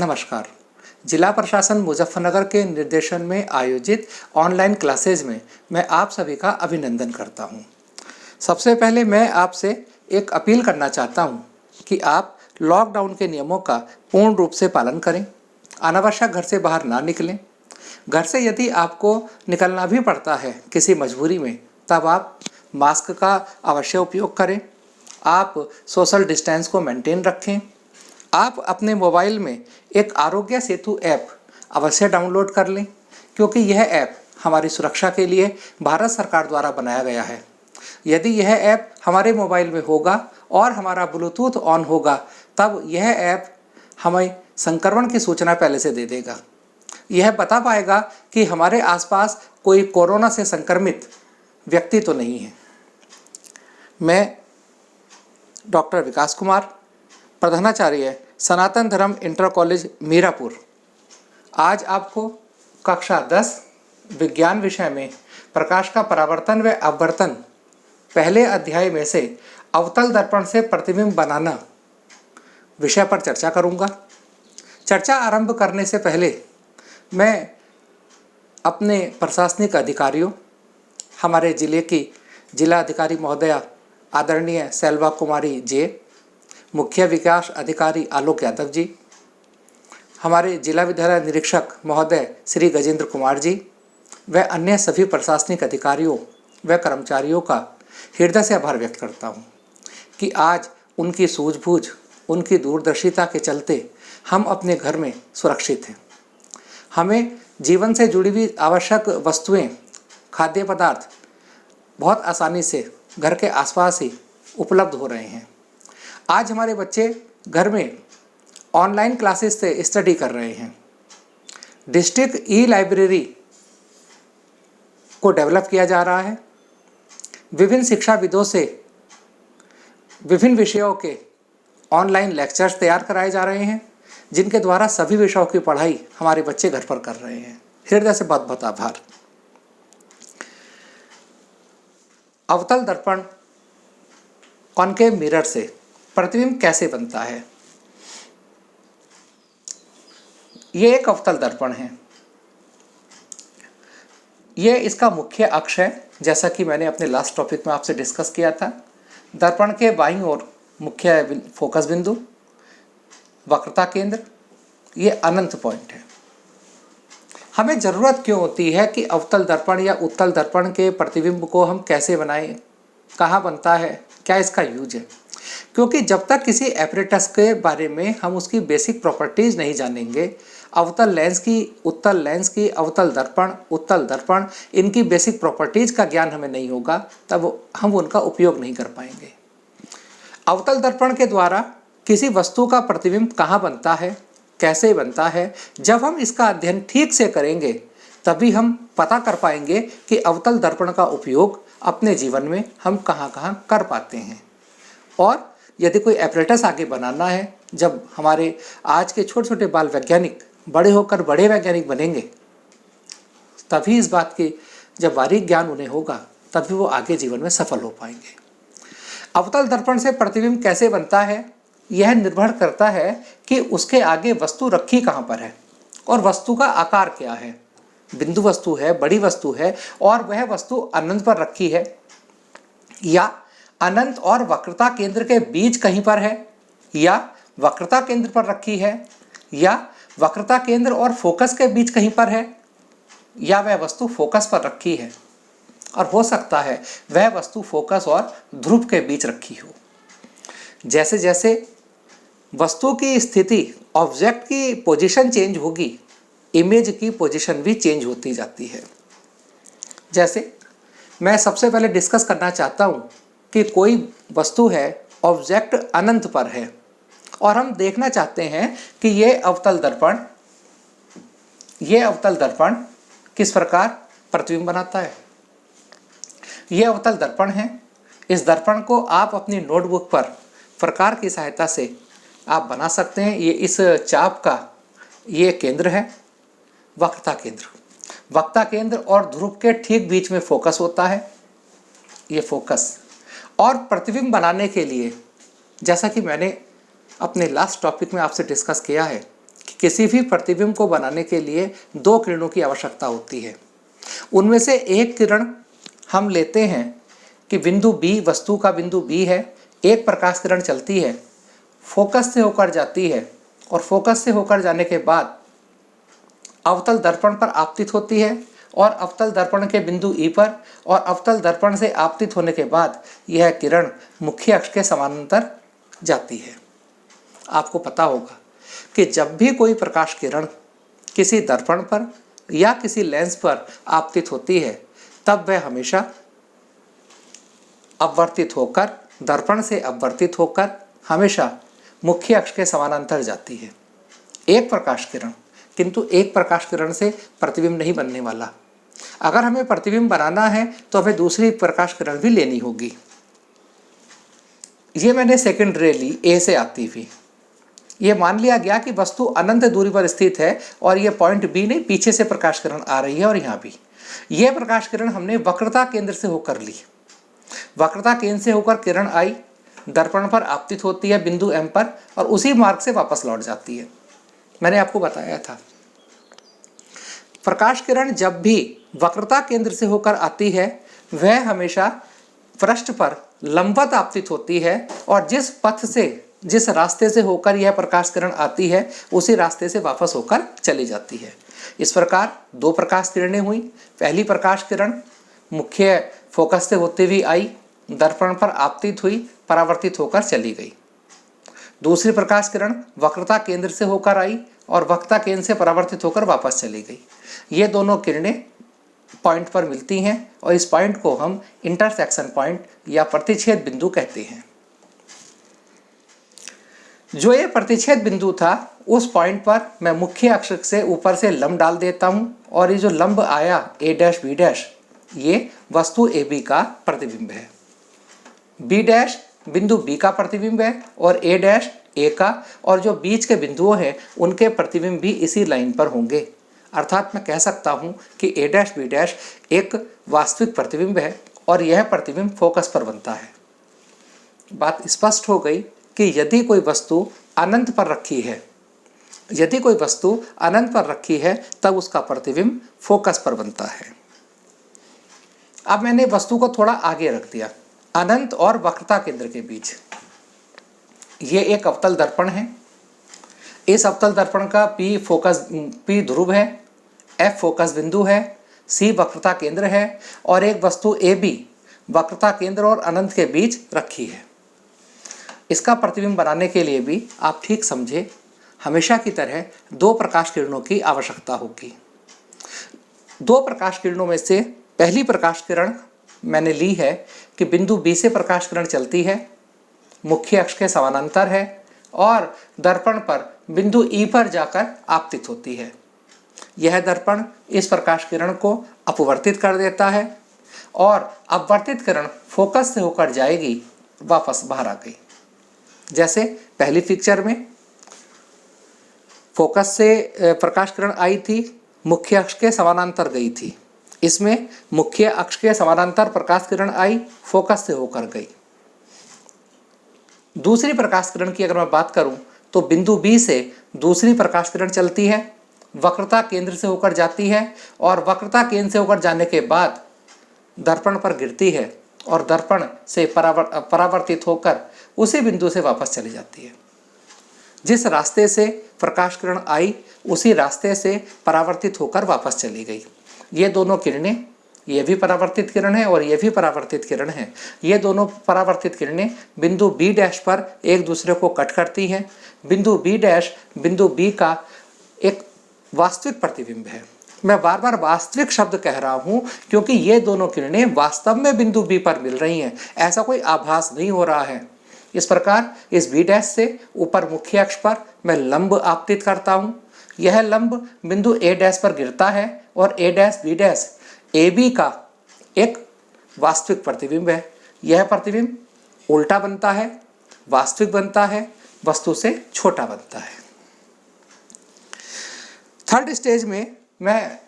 नमस्कार। जिला प्रशासन मुजफ्फरनगर के निर्देशन में आयोजित ऑनलाइन क्लासेज में मैं आप सभी का अभिनंदन करता हूं। सबसे पहले मैं आपसे एक अपील करना चाहता हूं कि आप लॉकडाउन के नियमों का पूर्ण रूप से पालन करें। अनावश्यक घर से बाहर ना निकलें। घर से यदि आपको निकलना भी पड़ता है किसी मजबूरी में, तब आप मास्क का अवश्य उपयोग करें। आप सोशल डिस्टेंस को मेंटेन रखें। आप अपने मोबाइल में एक आरोग्य सेतु ऐप अवश्य डाउनलोड कर लें, क्योंकि यह ऐप हमारी सुरक्षा के लिए भारत सरकार द्वारा बनाया गया है। यदि यह ऐप हमारे मोबाइल में होगा और हमारा ब्लूटूथ ऑन होगा, तब यह ऐप हमें संक्रमण की सूचना पहले से दे देगा। यह बता पाएगा कि हमारे आसपास कोई कोरोना से संक्रमित व्यक्ति तो नहीं है। मैं डॉक्टर विकास कुमार, प्रधानाचार्य सनातन धर्म इंटर कॉलेज मीरापुर, आज आपको कक्षा 10 विज्ञान विषय में प्रकाश का परावर्तन व अपवर्तन पहले अध्याय में से अवतल दर्पण से प्रतिबिंब बनाना विषय पर चर्चा करूंगा। चर्चा आरंभ करने से पहले मैं अपने प्रशासनिक अधिकारियों, हमारे जिले की जिला अधिकारी महोदया आदरणीय सेल्वा कुमारी जे, मुख्य विकास अधिकारी आलोक यादव जी, हमारे जिला विद्यालय निरीक्षक महोदय श्री गजेंद्र कुमार जी व अन्य सभी प्रशासनिक अधिकारियों व कर्मचारियों का हृदय से आभार व्यक्त करता हूं कि आज उनकी सूझबूझ, उनकी दूरदर्शिता के चलते हम अपने घर में सुरक्षित हैं। हमें जीवन से जुड़ी हुई आवश्यक वस्तुएं, खाद्य पदार्थ बहुत आसानी से घर के आसपास ही उपलब्ध हो रहे हैं। आज हमारे बच्चे घर में ऑनलाइन क्लासेस से स्टडी कर रहे हैं। डिस्ट्रिक्ट ई लाइब्रेरी को डेवलप किया जा रहा है। विभिन्न शिक्षाविदों से विभिन्न विषयों के ऑनलाइन लेक्चर्स तैयार कराए जा रहे हैं, जिनके द्वारा सभी विषयों की पढ़ाई हमारे बच्चे घर पर कर रहे हैं। हृदय से बहुत बहुत आभार। अवतल दर्पण कॉनकेव मिरर से प्रतिबिंब कैसे बनता है? ये एक अवतल दर्पण है। ये इसका मुख्य अक्ष है, जैसा कि मैंने अपने लास्ट टॉपिक में आपसे डिस्कस किया था। दर्पण के बाईं ओर मुख्य फोकस बिंदु, वक्रता केंद्र, ये अनंत पॉइंट है। हमें ज़रूरत क्यों होती है कि अवतल दर्पण या उत्तल दर्पण के प्रतिबिंब को हम कैसे बनाएं, कहाँ बनता है, क्या इसका यूज है? क्योंकि जब तक किसी एपरेटस के बारे में हम उसकी बेसिक प्रॉपर्टीज़ नहीं जानेंगे, अवतल लेंस की, उत्तल लेंस की, अवतल दर्पण, उत्तल दर्पण, इनकी बेसिक प्रॉपर्टीज़ का ज्ञान हमें नहीं होगा, तब हम उनका उपयोग नहीं कर पाएंगे। अवतल दर्पण के द्वारा किसी वस्तु का प्रतिबिंब कहाँ बनता है, कैसे बनता है, जब हम इसका अध्ययन ठीक से करेंगे, तभी हम पता कर पाएंगे कि अवतल दर्पण का उपयोग अपने जीवन में हम कहाँ कहाँ कर पाते हैं। और यदि कोई एपरेटस आगे बनाना है, जब हमारे आज के छोटे छोटे बाल वैज्ञानिक बड़े होकर बड़े वैज्ञानिक बनेंगे, तभी इस बात की जब बारीक ज्ञान उन्हें होगा, तभी वो आगे जीवन में सफल हो पाएंगे। अवतल दर्पण से प्रतिबिंब कैसे बनता है, यह निर्भर करता है कि उसके आगे वस्तु रखी कहाँ पर है और वस्तु का आकार क्या है। बिंदु वस्तु है, बड़ी वस्तु है, और वह वस्तु अनंत पर रखी है, या अनंत और वक्रता केंद्र के बीच कहीं पर है, या वक्रता केंद्र पर रखी है, या वक्रता केंद्र और फोकस के बीच कहीं पर है, या वह वस्तु फोकस पर रखी है, और हो सकता है वह वस्तु फोकस और ध्रुव के बीच रखी हो। जैसे जैसे वस्तु की स्थिति, ऑब्जेक्ट की पोजीशन चेंज होगी, इमेज की पोजीशन भी चेंज होती जाती है। जैसे मैं सबसे पहले डिस्कस करना चाहता हूँ कि कोई वस्तु है, ऑब्जेक्ट अनंत पर है, और हम देखना चाहते हैं कि ये अवतल दर्पण किस प्रकार प्रतिबिंब बनाता है। ये अवतल दर्पण है। इस दर्पण को आप अपनी नोटबुक पर प्रकार की सहायता से आप बना सकते हैं। ये इस चाप का ये केंद्र है, वक्रता केंद्र। वक्रता केंद्र और ध्रुव के ठीक बीच में फोकस होता है, ये फोकस। और प्रतिबिंब बनाने के लिए, जैसा कि मैंने अपने लास्ट टॉपिक में आपसे डिस्कस किया है, कि किसी भी प्रतिबिंब को बनाने के लिए दो किरणों की आवश्यकता होती है। उनमें से एक किरण हम लेते हैं कि बिंदु बी, वस्तु का बिंदु बी है, एक प्रकाश किरण चलती है, फोकस से होकर जाती है और फोकस से होकर जाने के बाद अवतल दर्पण पर आपतित होती है और अवतल दर्पण के बिंदु ई पर और अवतल दर्पण से आपतित होने के बाद यह किरण मुख्य अक्ष के समानांतर जाती है। आपको पता होगा कि जब भी कोई प्रकाश किरण किसी दर्पण पर या किसी लेंस पर आपतित होती है तब वह हमेशा अपवर्तित होकर, दर्पण से अपवर्तित होकर हमेशा मुख्य अक्ष के समानांतर जाती है। एक प्रकाश किरण, किंतु एक प्रकाश किरण से प्रतिबिंब नहीं बनने वाला। अगर हमें प्रतिबिंब बनाना है तो हमें दूसरी प्रकाश किरण भी लेनी होगी। ये मैंने सेकंड रे ली, ए से आती हुई। ये मान लिया गया कि वस्तु अनंत दूरी पर स्थित है और ये पॉइंट बी नहीं, पीछे से प्रकाश किरण आ रही है और यहाँ भी ये प्रकाश किरण हमने वक्रता केंद्र से होकर ली। वक्रता केंद्र से होकर किरण आई, दर्पण पर आपतित होती है बिंदु एम पर और उसी मार्ग से वापस लौट जाती है। मैंने आपको बताया था प्रकाश किरण जब भी वक्रता केंद्र से होकर आती है वह हमेशा पृष्ठ पर लंबवत आपतित होती है और जिस पथ से, जिस रास्ते से होकर यह प्रकाश किरण आती है उसी रास्ते से वापस होकर चली जाती है। इस प्रकार दो प्रकाश किरणें हुई। पहली प्रकाश किरण मुख्य फोकस से होते हुए आई, दर्पण पर आपतित हुई, परावर्तित होकर चली गई। दूसरी प्रकाश किरण वक्रता केंद्र से होकर आई और वक्रता केंद्र से परावर्तित होकर वापस चली गई। ये दोनों किरणें पॉइंट पर मिलती हैं और इस पॉइंट को हम इंटरसेक्शन पॉइंट या प्रतिच्छेद बिंदु कहते हैं। जो ये प्रतिच्छेद बिंदु था उस पॉइंट पर मैं मुख्य अक्ष से ऊपर से लंब डाल देता हूं और ये जो लंब आया ए डैश बी डैश, ये वस्तु ए बी का प्रतिबिंब है। बी डैश बिंदु बी का प्रतिबिंब है और ए डैश ए का, और जो बीच के बिंदुओं हैं उनके प्रतिबिंब भी इसी लाइन पर होंगे। अर्थात मैं कह सकता हूं कि ए डैश बी डैश एक वास्तविक प्रतिबिंब है और यह प्रतिबिंब फोकस पर बनता है। बात स्पष्ट हो गई कि यदि कोई वस्तु अनंत पर रखी है, यदि कोई वस्तु अनंत पर रखी है तब उसका प्रतिबिंब फोकस पर बनता है। अब मैंने वस्तु को थोड़ा आगे रख दिया, अनंत और वक्रता केंद्र के बीच। ये एक अवतल दर्पण है। इस अवतल दर्पण का P ध्रुव है, F फोकस बिंदु है, C वक्रता केंद्र है और एक वस्तु AB वक्रता केंद्र और अनंत के बीच रखी है। इसका प्रतिबिंब बनाने के लिए भी आप ठीक समझे, हमेशा की तरह दो प्रकाश किरणों की आवश्यकता होगी। दो प्रकाश किरणों में से पहली प्रकाश किरण मैंने ली है कि बिंदु B से प्रकाश किरण चलती है, मुख्य अक्ष के समानांतर है और दर्पण पर बिंदु E पर जाकर आपतित होती है। यह दर्पण इस प्रकाश किरण को अपवर्तित कर देता है और अपवर्तित किरण फोकस से होकर जाएगी, वापस बाहर आ गई। जैसे पहली पिक्चर में फोकस से प्रकाश किरण आई थी, मुख्य अक्ष के समानांतर गई थी। इसमें मुख्य अक्ष के समानांतर प्रकाश किरण आई, फोकस से होकर गई। दूसरी प्रकाश किरण की अगर मैं बात करूं तो बिंदु बी से दूसरी प्रकाश किरण चलती है, वक्रता केंद्र से होकर जाती है और वक्रता केंद्र से होकर जाने के बाद दर्पण पर गिरती है और दर्पण से परावर्तित होकर उसी बिंदु से वापस चली जाती है। जिस रास्ते से प्रकाश किरण आई उसी रास्ते से परावर्तित होकर वापस चली गई। ये दोनों किरणें, ये भी परावर्तित किरण है और ये भी परावर्तित किरण है, ये दोनों परावर्तित किरणें बिंदु बी डैश पर एक दूसरे को कट करती हैं। बिंदु बी डैश बिंदु बी का एक वास्तविक प्रतिबिंब है। मैं बार बार वास्तविक शब्द कह रहा हूं क्योंकि ये दोनों किरणें वास्तव में बिंदु बी पर मिल रही हैं, ऐसा कोई आभास नहीं हो रहा है। इस प्रकार इस बी डैश से ऊपर मुख्य अक्ष पर मैं लंब आपतित करता हूं। यह लंब बिंदु ए डैश पर गिरता है और A dash B dash A B का एक वास्तविक प्रतिबिंब है। यह प्रतिबिंब उल्टा बनता है, वास्तविक बनता है, वस्तु से छोटा बनता है। थर्ड स्टेज में मैं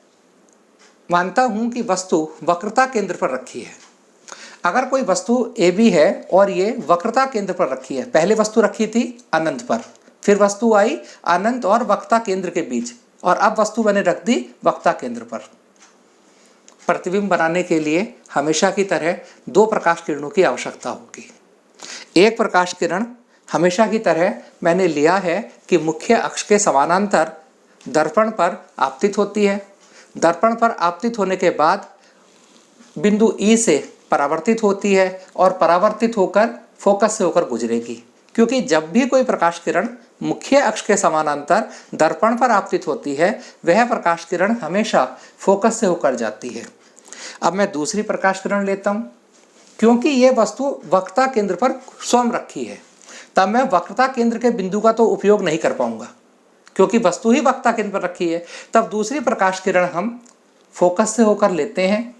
मानता हूं कि वस्तु वक्रता केंद्र पर रखी है। अगर कोई वस्तु ए बी है और ये वक्रता केंद्र पर रखी है, पहले वस्तु रखी थी अनंत पर, फिर वस्तु आई अनंत और वक्ता केंद्र के बीच, और अब वस्तु मैंने रख दी वक्ता केंद्र पर। प्रतिबिंब बनाने के लिए हमेशा की तरह दो प्रकाश किरणों की आवश्यकता होगी। एक प्रकाश किरण हमेशा की तरह मैंने लिया है कि मुख्य अक्ष के समानांतर दर्पण पर आपतित होती है। दर्पण पर आपतित होने के बाद बिंदु ई से परावर्तित होती है और परावर्तित होकर फोकस से होकर गुजरेगी, क्योंकि जब भी कोई प्रकाश किरण मुख्य अक्ष के समानांतर दर्पण पर आपतित होती है वह प्रकाश किरण हमेशा फोकस से होकर जाती है। अब मैं दूसरी प्रकाश किरण लेता हूँ। क्योंकि ये वस्तु वक्रता केंद्र पर स्वयं रखी है, तब मैं वक्रता केंद्र के बिंदु का तो उपयोग नहीं कर पाऊंगा, क्योंकि वस्तु ही वक्रता केंद्र पर रखी है। तब दूसरी प्रकाश किरण हम फोकस से होकर लेते हैं,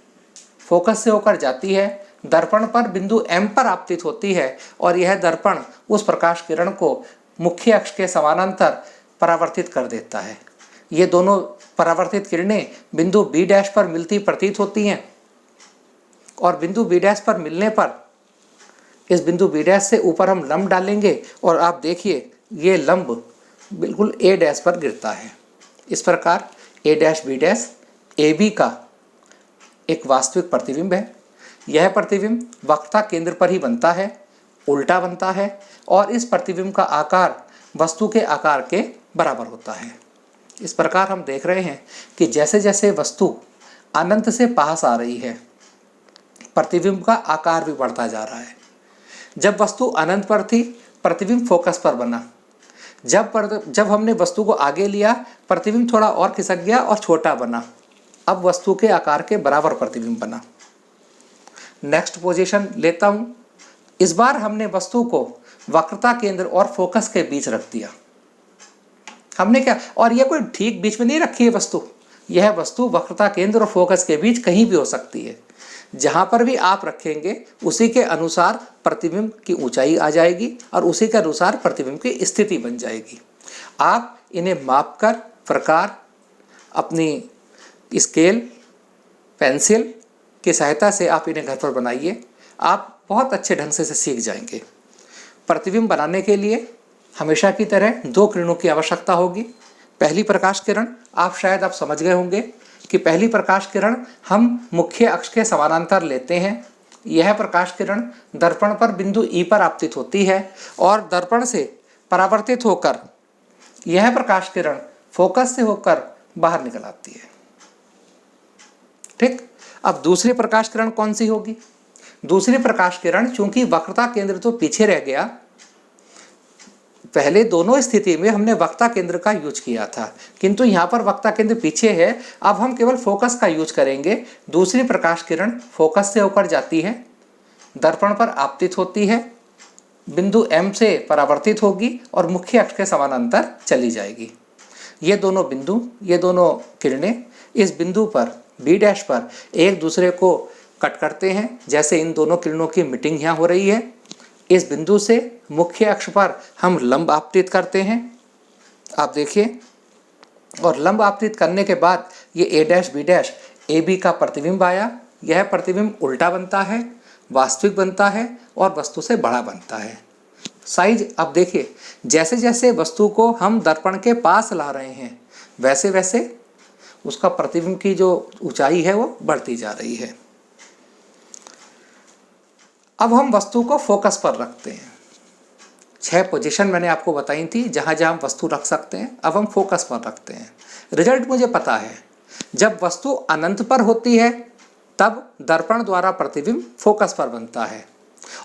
फोकस से होकर जाती है, दर्पण पर बिंदु M पर आपतित होती है और यह दर्पण उस प्रकाश किरण को मुख्य अक्ष के समानांतर परावर्तित कर देता है। ये दोनों परावर्तित किरणें बिंदु B' पर मिलती प्रतीत होती हैं और बिंदु B' पर मिलने पर इस बिंदु B' से ऊपर हम लंब डालेंगे और आप देखिए ये लंब बिल्कुल A' पर गिरता है। इस प्रकार A', B' AB का एक वास्तविक प्रतिबिंब है। यह प्रतिबिंब वक्रता केंद्र पर ही बनता है, उल्टा बनता है और इस प्रतिबिंब का आकार वस्तु के आकार के बराबर होता है। इस प्रकार हम देख रहे हैं कि जैसे जैसे वस्तु अनंत से पास आ रही है प्रतिबिंब का आकार भी बढ़ता जा रहा है। जब वस्तु अनंत पर थी प्रतिबिंब फोकस पर बना। जब हमने वस्तु को आगे लिया प्रतिबिंब थोड़ा और खिसक गया और छोटा बना। अब वस्तु के आकार के बराबर प्रतिबिंब बना। नेक्स्ट पोजीशन लेता हूँ। इस बार हमने वस्तु को वक्रता केंद्र और फोकस के बीच रख दिया। हमने क्या, और यह कोई ठीक बीच में नहीं रखी है वस्तु, यह वस्तु वक्रता केंद्र और फोकस के बीच कहीं भी हो सकती है। जहाँ पर भी आप रखेंगे उसी के अनुसार प्रतिबिंब की ऊंचाई आ जाएगी और उसी के अनुसार प्रतिबिंब की स्थिति बन जाएगी। आप इन्हें मापकर प्रकार अपनी स्केल पेंसिल की सहायता से आप इन्हें घर पर बनाइए। आप बहुत अच्छे ढंग से सीख जाएंगे। प्रतिबिंब बनाने के लिए हमेशा की तरह दो किरणों की आवश्यकता होगी। पहली प्रकाश किरण आप समझ गए होंगे कि पहली प्रकाश किरण हम मुख्य अक्ष के समानांतर लेते हैं। यह प्रकाश किरण दर्पण पर बिंदु E पर आपतित होती है और दर्पण से परावर्तित होकर यह प्रकाश किरण फोकस से होकर बाहर निकल आती है। ठीक, अब दूसरी प्रकाश किरण कौन सी होगी? दूसरी प्रकाश किरण चूंकि वक्रता केंद्र तो पीछे रह गया, पहले दोनों स्थिति में हमने वक्रता केंद्र का यूज किया था, किंतु यहाँ पर वक्रता केंद्र पीछे है। अब हम केवल फोकस का यूज करेंगे। दूसरी प्रकाश किरण फोकस से होकर जाती है, दर्पण पर आपतित होती है, बिंदु M से परावर्तित होगी और मुख्य अक्ष के समानांतर चली जाएगी। ये दोनों किरणें इस बिंदु पर B' पर एक दूसरे को कट करते हैं। जैसे इन दोनों किरणों की मीटिंग यहाँ हो रही है। इस बिंदु से मुख्य अक्ष पर हम लंब आपतित करते हैं, आप देखिए, और लंब आपतित करने के बाद ये A' B' AB का प्रतिबिंब आया। यह प्रतिबिंब उल्टा बनता है, वास्तविक बनता है और वस्तु से बड़ा बनता है। साइज अब देखिए, जैसे जैसे वस्तु को हम दर्पण के पास ला रहे हैं वैसे वैसे उसका प्रतिबिंब की जो ऊंचाई है वो बढ़ती जा रही है। अब हम वस्तु को फोकस पर रखते हैं। 6 पोजीशन मैंने आपको बताई थी जहाँ जहाँ हम वस्तु रख सकते हैं। अब हम फोकस पर रखते हैं। रिजल्ट मुझे पता है, जब वस्तु अनंत पर होती है तब दर्पण द्वारा प्रतिबिंब फोकस पर बनता है,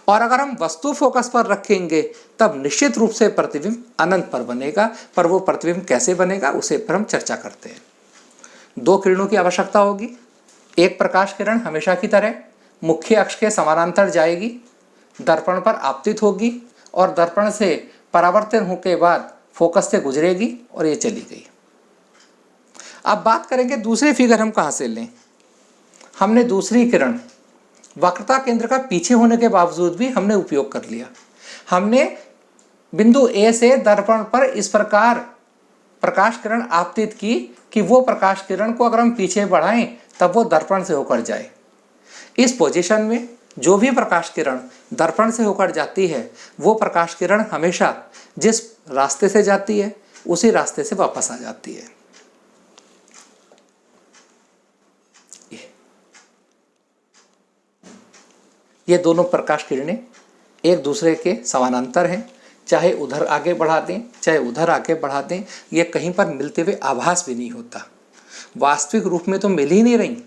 और अगर हम वस्तु फोकस पर रखेंगे तब निश्चित रूप से प्रतिबिंब अनंत पर बनेगा। पर वो प्रतिबिंब कैसे बनेगा उसे पर हम चर्चा करते हैं। 2 किरणों की आवश्यकता होगी। एक प्रकाश किरण हमेशा की तरह मुख्य अक्ष के समानांतर जाएगी, दर्पण पर आपतित होगी और दर्पण से परावर्तन होने के बाद फोकस से गुजरेगी और ये चली गई। अब बात करेंगे दूसरी फिगर हम कहाँ से लें। हमने दूसरी किरण वक्रता केंद्र का पीछे होने के बावजूद भी हमने उपयोग कर लिया। हमने बिंदु A से दर्पण पर इस प्रकार प्रकाश किरण आपतित की कि वो प्रकाश किरण को अगर हम पीछे बढ़ाएं तब वो दर्पण से होकर जाए। इस पोजीशन में जो भी प्रकाश किरण दर्पण से होकर जाती है वो प्रकाश किरण हमेशा जिस रास्ते से जाती है उसी रास्ते से वापस आ जाती है। ये दोनों प्रकाश किरणें एक दूसरे के समानांतर हैं, चाहे उधर आगे बढ़ा दें चाहे उधर आगे बढ़ा दें, ये कहीं पर मिलते हुए आभास भी नहीं होता। वास्तविक रूप में तो मिल ही नहीं रही,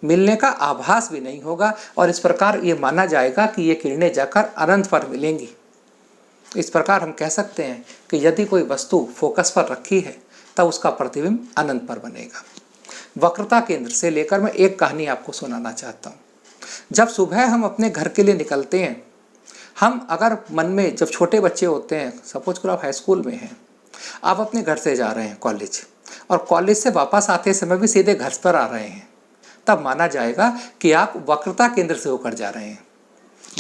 मिलने का आभास भी नहीं होगा और इस प्रकार ये माना जाएगा कि ये किरणें जाकर अनंत पर मिलेंगी। इस प्रकार हम कह सकते हैं कि यदि कोई वस्तु फोकस पर रखी है तब उसका प्रतिबिंब अनंत पर बनेगा। वक्रता केंद्र से लेकर मैं एक कहानी आपको सुनाना चाहता हूँ। जब सुबह हम अपने घर के लिए निकलते हैं, हम अगर मन में, जब छोटे बच्चे होते हैं, सपोज करो आप हाई स्कूल में हैं, आप अपने घर से जा रहे हैं कॉलेज और कॉलेज से वापस आते समय भी सीधे घर पर आ रहे हैं, तब माना जाएगा कि आप वक्रता केंद्र से होकर जा रहे हैं।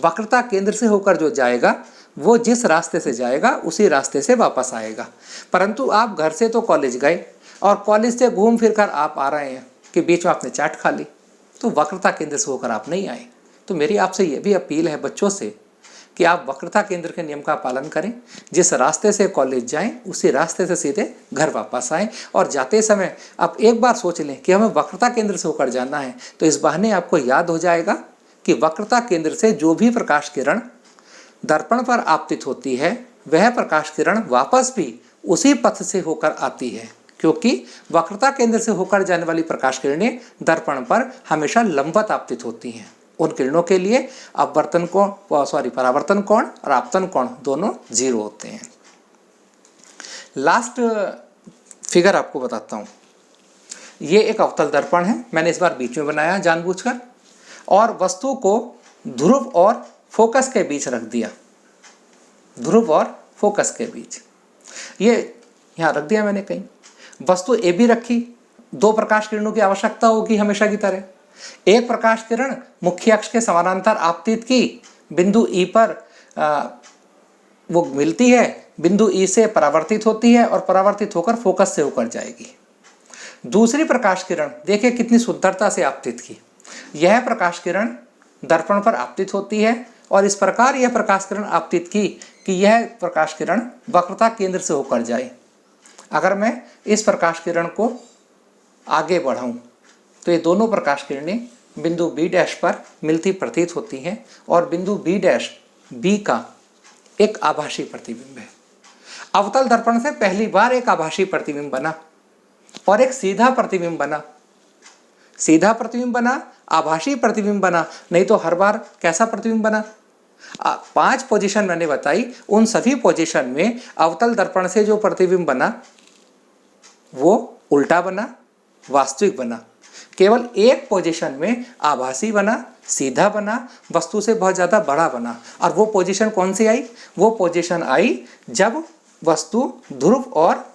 वक्रता केंद्र से होकर जो जाएगा वो जिस रास्ते से जाएगा उसी रास्ते से वापस आएगा। परंतु आप घर से तो कॉलेज गए और कॉलेज से घूम फिर कर आप आ रहे हैं कि बीच में आपने चाट खा ली, तो वक्रता केंद्र से होकर आप नहीं आए। तो मेरी आपसे ये भी अपील है बच्चों से कि आप वक्रता केंद्र के नियम का पालन करें, जिस रास्ते से कॉलेज जाएं उसी रास्ते से सीधे घर वापस आएं। और जाते समय आप एक बार सोच लें कि हमें वक्रता केंद्र से होकर जाना है, तो इस बहाने आपको याद हो जाएगा कि वक्रता केंद्र से जो भी प्रकाश किरण दर्पण पर आपतित होती है वह प्रकाश किरण वापस भी उसी पथ से होकर आती है, क्योंकि वक्रता केंद्र से होकर जाने वाली प्रकाश किरणें दर्पण पर हमेशा लंबवत आपतित होती हैं। उन किरणों के लिए अपवर्तन कोण परावर्तन कोण और आपतन कोण दोनों 0 होते हैं। लास्ट फिगर आपको बताता हूँ। ये एक अवतल दर्पण है, मैंने इस बार बीच में बनाया जानबूझकर और वस्तु को ध्रुव और फोकस के बीच रख दिया। ध्रुव और फोकस के बीच ये यहाँ रख दिया मैंने। कहीं वस्तु ए भी रखी, 2 प्रकाश किरणों की आवश्यकता होगी हमेशा की तरह। एक प्रकाश किरण मुख्य अक्ष के समानांतर आपतित की बिंदु ई पर वो मिलती है, बिंदु ई से परावर्तित होती है और परावर्तित होकर फोकस से होकर जाएगी। दूसरी प्रकाश किरण देखिए कितनी सुंदरता से आपतित की। यह प्रकाश किरण दर्पण पर आपतित होती है और इस प्रकार यह प्रकाश किरण आपतित की कि यह प्रकाश किरण वक्रता केंद्र से होकर जाए। अगर मैं इस प्रकाश किरण को आगे बढ़ाऊं तो ये दोनों प्रकाश किरणें बिंदु बी डैश पर मिलती प्रतीत होती हैं और बिंदु बी डैश बी का एक आभासी प्रतिबिंब है। अवतल दर्पण से पहली बार एक आभासी प्रतिबिंब बना और एक सीधा प्रतिबिंब बना। सीधा प्रतिबिंब बना, आभासी प्रतिबिंब बना, नहीं तो हर बार कैसा प्रतिबिंब बना। 5 पोजीशन मैंने बताई, उन सभी पोजीशन में अवतल दर्पण से जो प्रतिबिंब बना वो उल्टा बना, वास्तविक बना। केवल एक पोजीशन में आभासी बना, सीधा बना, वस्तु से बहुत ज़्यादा बड़ा बना। और वो पोजीशन कौन सी आई? वो पोजीशन आई जब वस्तु ध्रुव और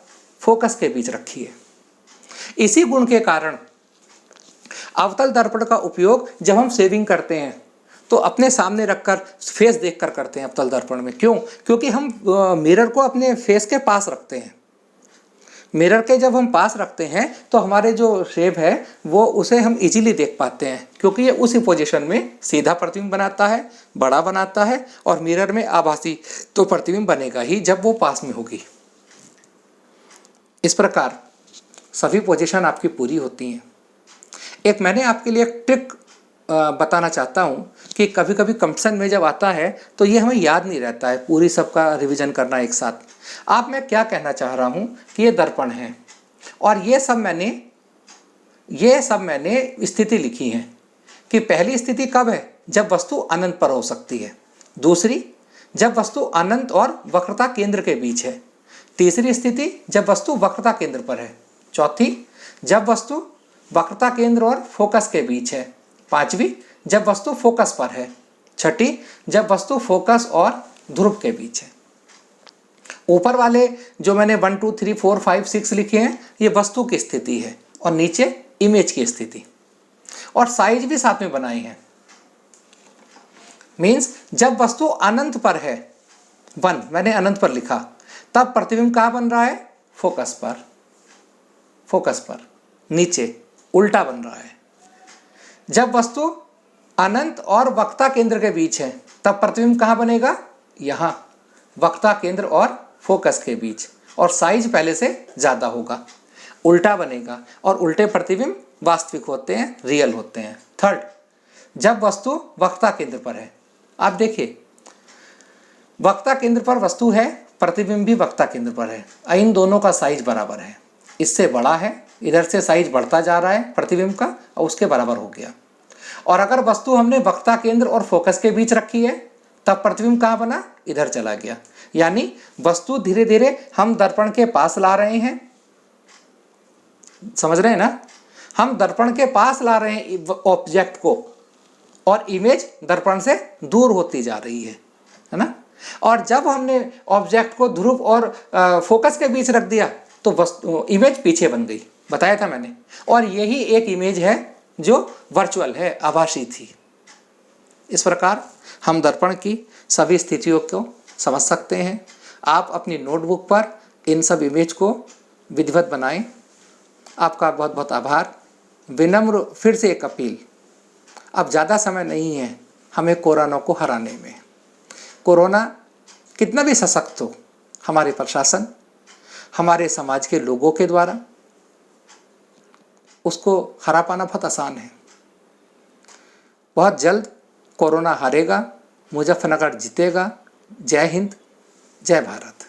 फोकस के बीच रखी है। इसी गुण के कारण अवतल दर्पण का उपयोग जब हम शेविंग करते हैं तो अपने सामने रखकर फेस देखकर करते हैं अवतल दर्पण में। क्यों? क्योंकि हम मिरर को अपने फेस के पास रखते हैं। मिरर के जब हम पास रखते हैं तो हमारे जो शेप है वो उसे हम इजीली देख पाते हैं, क्योंकि ये उसी पोजीशन में सीधा प्रतिबिंब बनाता है, बड़ा बनाता है और मिरर में आभासी तो प्रतिबिंब बनेगा ही जब वो पास में होगी। इस प्रकार सभी पोजीशन आपकी पूरी होती हैं। एक मैंने आपके लिए एक ट्रिक बताना चाहता हूँ कि कभी कभी कंपटीशन में जब आता है तो ये हमें याद नहीं रहता है पूरी सबका रिवीजन करना एक साथ। आप मैं क्या कहना चाह रहा हूँ कि ये दर्पण है और ये सब मैंने स्थिति लिखी है कि पहली स्थिति कब है? जब वस्तु अनंत पर हो सकती है। दूसरी, जब वस्तु अनंत और वक्रता केंद्र के बीच है। तीसरी स्थिति, जब वस्तु वक्रता केंद्र पर है। चौथी, जब वस्तु वक्रता केंद्र और फोकस के बीच है। पांचवी, जब वस्तु फोकस पर है। छठी, जब वस्तु फोकस और ध्रुव के बीच है। ऊपर वाले जो मैंने 1 2 3 4 5 6 लिखे हैं ये वस्तु की स्थिति है और नीचे इमेज की स्थिति, और साइज भी साथ में बनाए हैं। मीन्स जब वस्तु अनंत पर है, 1 मैंने अनंत पर लिखा, तब प्रतिबिंब कहाँ बन रहा है? फोकस पर नीचे उल्टा बन रहा है। जब वस्तु अनंत और वक्ता केंद्र के बीच है, तब प्रतिबिंब कहाँ बनेगा? यहाँ, वक्ता केंद्र और फोकस के बीच, और साइज पहले से ज़्यादा होगा। उल्टा बनेगा, और उल्टे प्रतिबिंब वास्तविक होते हैं, रियल होते हैं। थर्ड, जब वस्तु वक्ता केंद्र पर है। आप देखिए, वक्ता केंद्र पर वस्तु है, प्रतिबिंब भी वक्ता केंद्र पर है, इन दोनों का साइज बराबर है। इससे बड़ा है, इधर से साइज बढ़ता जा रहा है प्रतिबिंब का, और उसके बराबर हो गया। और अगर वस्तु हमने वक्ता केंद्र और फोकस के बीच रखी है, तब प्रतिबिंब कहाँ बना? इधर चला गया। यानी वस्तु धीरे धीरे हम दर्पण के पास ला रहे हैं, समझ रहे हैं ना? हम दर्पण के पास ला रहे हैं ऑब्जेक्ट को, और इमेज दर्पण से दूर होती जा रही है ना? और जब हमने ऑब्जेक्ट को ध्रुव और फोकस के बीच रख दिया, तो वस्तु इमेज पीछे बन गई, बताया था मैंने। और यही एक इमेज है जो वर्चुअल है, आभासी थी। इस प्रकार हम दर्पण की सभी स्थितियों को समझ सकते हैं। आप अपनी नोटबुक पर इन सब इमेज को विधिवत बनाएं। आपका बहुत बहुत आभार। विनम्र फिर से एक अपील, अब ज़्यादा समय नहीं है हमें कोरोना को हराने में। कोरोना कितना भी सशक्त हो, हमारे प्रशासन, हमारे समाज के लोगों के द्वारा उसको हरा पाना बहुत आसान है। बहुत जल्द कोरोना हारेगा, मुजफ्फरनगर जीतेगा। जय हिंद, जय भारत।